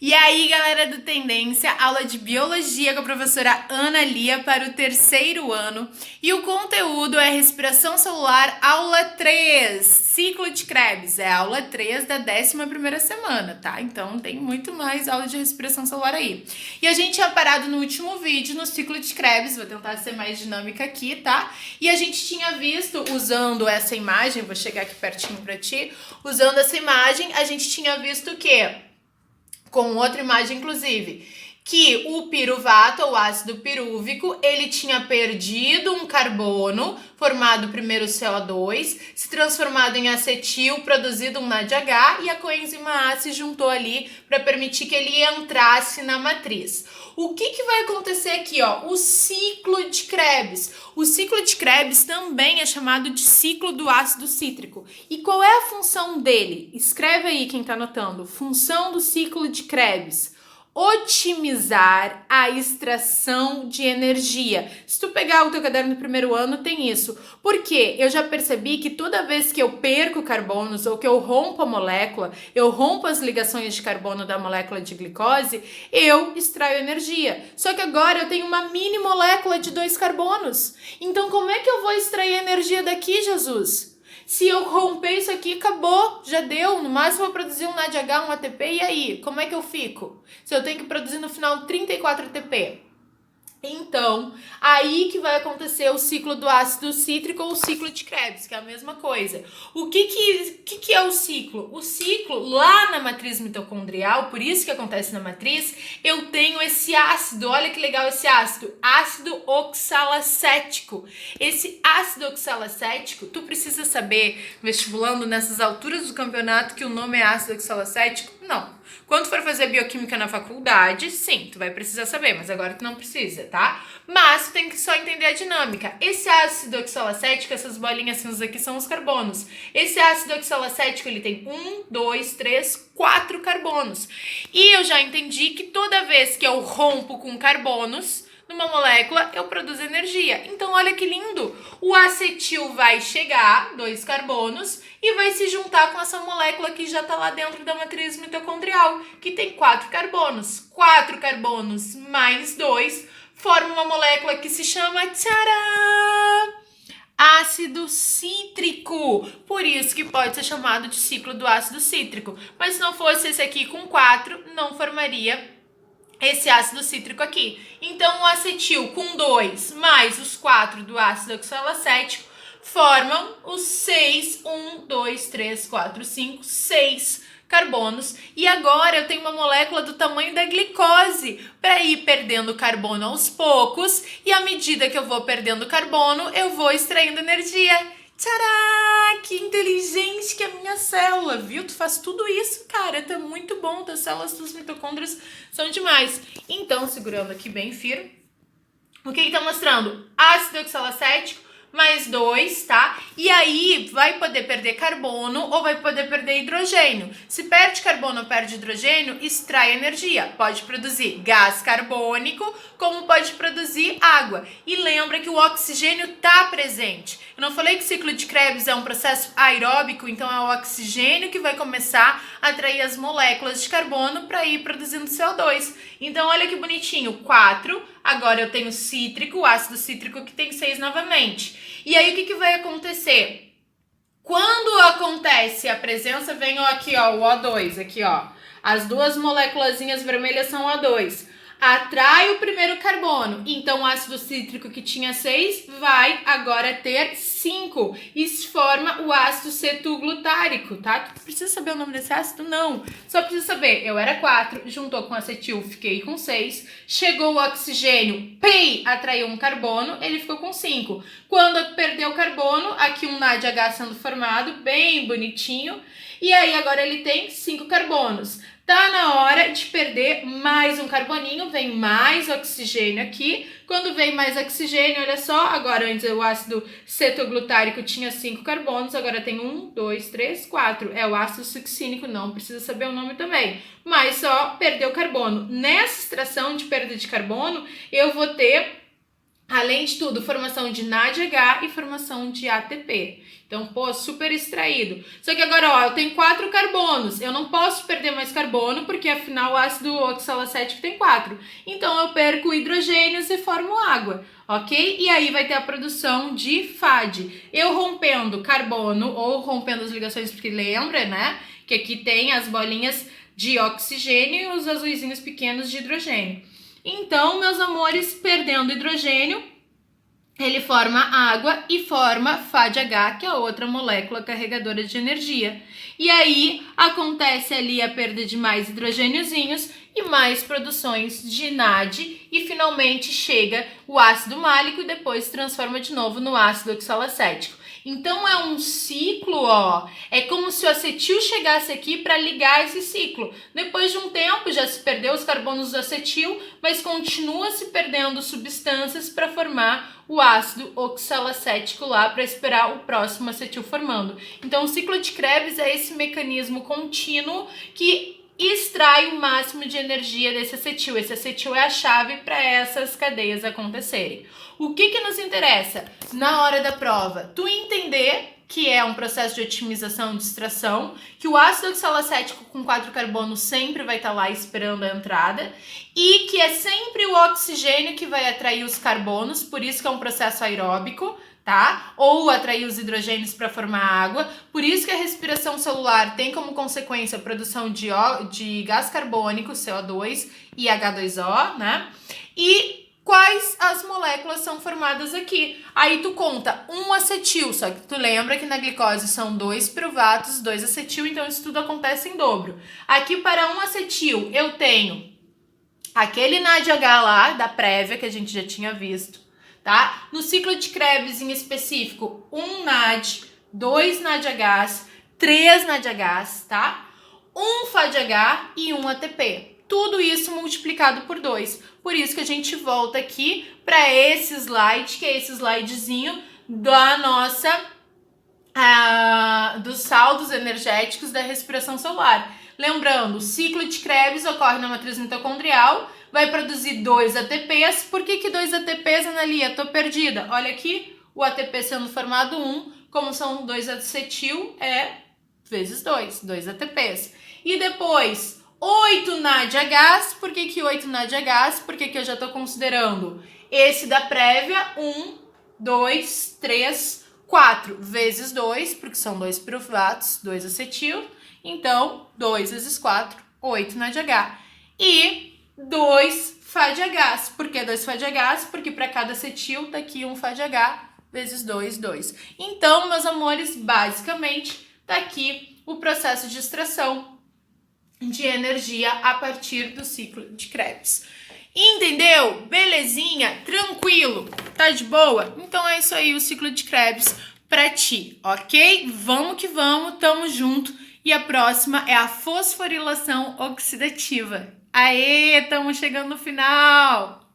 E aí, galera do Tendência, aula de Biologia com a professora Ana Lia para o terceiro ano. E o conteúdo é Respiração Celular, aula 3, Ciclo de Krebs. É a aula 3 da 11ª semana, tá? Então tem muito mais aula de respiração celular aí. E a gente tinha parado no último vídeo, no ciclo de Krebs, vou tentar ser mais dinâmica aqui, tá? E a gente tinha visto, usando essa imagem, vou chegar aqui pertinho pra ti, usando essa imagem, a gente tinha visto o quê? Com outra imagem, inclusive, que o piruvato, ou ácido pirúvico, ele tinha perdido um carbono, formado primeiro CO2, se transformado em acetil, produzido um NADH, e a coenzima A se juntou ali para permitir que ele entrasse na matriz. O que vai acontecer aqui, ó? O ciclo de Krebs. O ciclo de Krebs também é chamado de ciclo do ácido cítrico. E qual é a função dele? Escreve aí quem está anotando. Função do ciclo de Krebs: otimizar a extração de energia. Se tu pegar o teu caderno do primeiro ano, tem isso. Porque eu já percebi que toda vez que eu perco carbonos ou que eu rompo a molécula, eu rompo as ligações de carbono da molécula de glicose, eu extraio energia. Só que agora eu tenho uma mini molécula de 2 carbonos. Então como é que eu vou extrair energia daqui, Jesus? Se eu romper isso aqui, acabou, já deu. No máximo eu vou produzir um NADH, um ATP, e aí? Como é que eu fico? Se eu tenho que produzir no final 34 ATP. Então, aí que vai acontecer o ciclo do ácido cítrico ou o ciclo de Krebs, que é a mesma coisa. O que é o ciclo? O ciclo, lá na matriz mitocondrial, por isso que acontece na matriz, eu tenho esse ácido, olha que legal esse ácido oxalacético. Esse ácido oxalacético, tu precisa saber, vestibulando nessas alturas do campeonato, que o nome é ácido oxalacético? Não. Quando for fazer bioquímica na faculdade, sim, tu vai precisar saber, mas agora tu não precisa, tá? Mas tu tem que só entender a dinâmica. Esse ácido oxalacético, essas bolinhas cinzas aqui são os carbonos. Esse ácido oxalacético, ele tem 1, 2, 3, 4 carbonos. E eu já entendi que toda vez que eu rompo com carbonos numa molécula, eu produzo energia. Então, olha que lindo! O acetil vai chegar, 2 carbonos, e vai se juntar com essa molécula que já está lá dentro da matriz mitocondrial, que tem 4 carbonos. 4 carbonos mais 2 formam uma molécula que se chama, tcharam, ácido cítrico. Por isso que pode ser chamado de ciclo do ácido cítrico. Mas se não fosse esse aqui com 4, não formaria esse ácido cítrico aqui. Então, o acetil com 2 mais os 4 do ácido oxalacético formam os 6, 1, 2, 3, 4, 5, 6 carbonos. E agora eu tenho uma molécula do tamanho da glicose para ir perdendo carbono aos poucos. E à medida que eu vou perdendo carbono, eu vou extraindo energia. Tcharam! Que inteligente que é a minha célula, viu? Tu faz tudo isso, cara, tá muito bom, tuas células, tuas mitocôndrias são demais. Então, segurando aqui bem firme, o que tá mostrando? Ácido oxalacético mais 2, tá? E aí vai poder perder carbono ou vai poder perder hidrogênio. Se perde carbono ou perde hidrogênio, extrai energia. Pode produzir gás carbônico, como pode produzir água. E lembra que o oxigênio tá presente. Eu não falei que o ciclo de Krebs é um processo aeróbico, então é o oxigênio que vai começar a atrair as moléculas de carbono para ir produzindo CO2. Então olha que bonitinho, 4, agora eu tenho cítrico, ácido cítrico que tem 6 novamente. E aí o que vai acontecer? Quando acontece a presença, vem aqui ó, o O2, aqui ó, as duas moléculazinhas vermelhas são O2. Atrai o primeiro carbono, então o ácido cítrico que tinha 6 vai agora ter 5 e se forma o ácido cetoglutárico, tá? Tu precisa saber o nome desse ácido? Não, só precisa saber, eu era 4, juntou com acetil, fiquei com 6, chegou o oxigênio, atraiu um carbono, ele ficou com 5. Quando perdeu o carbono, aqui um NADH sendo formado, bem bonitinho, e aí agora ele tem 5 carbonos. Tá na hora de perder mais um carboninho, vem mais oxigênio aqui. Quando vem mais oxigênio, olha só, agora antes o ácido cetoglutárico tinha 5 carbonos, agora tem 1, 2, 3, 4. É o ácido succínico, não precisa saber o nome também, mas só perdeu carbono. Nessa extração de perda de carbono, eu vou ter Além de tudo, formação de NADH e formação de ATP. Então, pô, super extraído. Só que agora, ó, eu tenho 4 carbonos. Eu não posso perder mais carbono, porque afinal o ácido oxalacético tem 4. Então, eu perco hidrogênios e formo água, ok? E aí vai ter a produção de FAD. Eu rompendo carbono ou rompendo as ligações, porque lembra, né? Que aqui tem as bolinhas de oxigênio e os azuizinhos pequenos de hidrogênio. Então, meus amores, perdendo hidrogênio, ele forma água e forma FADH, que é outra molécula carregadora de energia. E aí acontece ali a perda de mais hidrogêniozinhos e mais produções de NAD e finalmente chega o ácido málico e depois se transforma de novo no ácido oxalacético. Então é um ciclo, ó. É como se o acetil chegasse aqui para ligar esse ciclo. Depois de um tempo já se perdeu os carbonos do acetil, mas continua se perdendo substâncias para formar o ácido oxalacético lá para esperar o próximo acetil formando. Então o ciclo de Krebs é esse mecanismo contínuo que extrai o máximo de energia desse acetil. Esse acetil é a chave para essas cadeias acontecerem. O que nos interessa na hora da prova? Tu entender que é um processo de otimização de extração, que o ácido oxalacético com 4 carbonos sempre vai estar lá esperando a entrada e que é sempre o oxigênio que vai atrair os carbonos, por isso que é um processo aeróbico, tá? Ou atrair os hidrogênios para formar água. Por isso que a respiração celular tem como consequência a produção de gás carbônico, CO2 e H2O, né? E quais as moléculas são formadas aqui. Aí tu conta um acetil, só que tu lembra que na glicose são 2 piruvatos, 2 acetil, então isso tudo acontece em dobro. Aqui para um acetil eu tenho aquele NADH lá da prévia que a gente já tinha visto, tá? No ciclo de Krebs em específico, 1 NAD, 2 NADHs, 3 NADHs, tá? 1 FADH e 1 ATP. Tudo isso multiplicado por 2. Por isso que a gente volta aqui para esse slide, que é esse slidezinho da nossa dos saldos energéticos da respiração celular. Lembrando, o ciclo de Krebs ocorre na matriz mitocondrial, vai produzir 2 ATPs. Por que 2 ATPs, Analia? Tô perdida. Olha aqui, o ATP sendo formado 1, como são 2 acetil, é vezes 2, 2 ATPs. E depois, 8 NADHs. Por que 8 NADHs? Porque eu já estou considerando esse da prévia, 1, 2, 3, 4 vezes 2, porque são 2 piruvatos, 2 acetil. Então, 2 vezes 4, 8 NADH. E 2 FADHs. Por que 2 FADHs? Porque para cada acetil tá aqui um FADH vezes 2, 2. Então, meus amores, basicamente, tá aqui o processo de extração de energia a partir do ciclo de Krebs. Entendeu? Belezinha? Tranquilo? Tá de boa? Então é isso aí, o ciclo de Krebs pra ti, ok? Vamos que vamos, tamo junto. E a próxima é a fosforilação oxidativa. Aê, estamos chegando no final!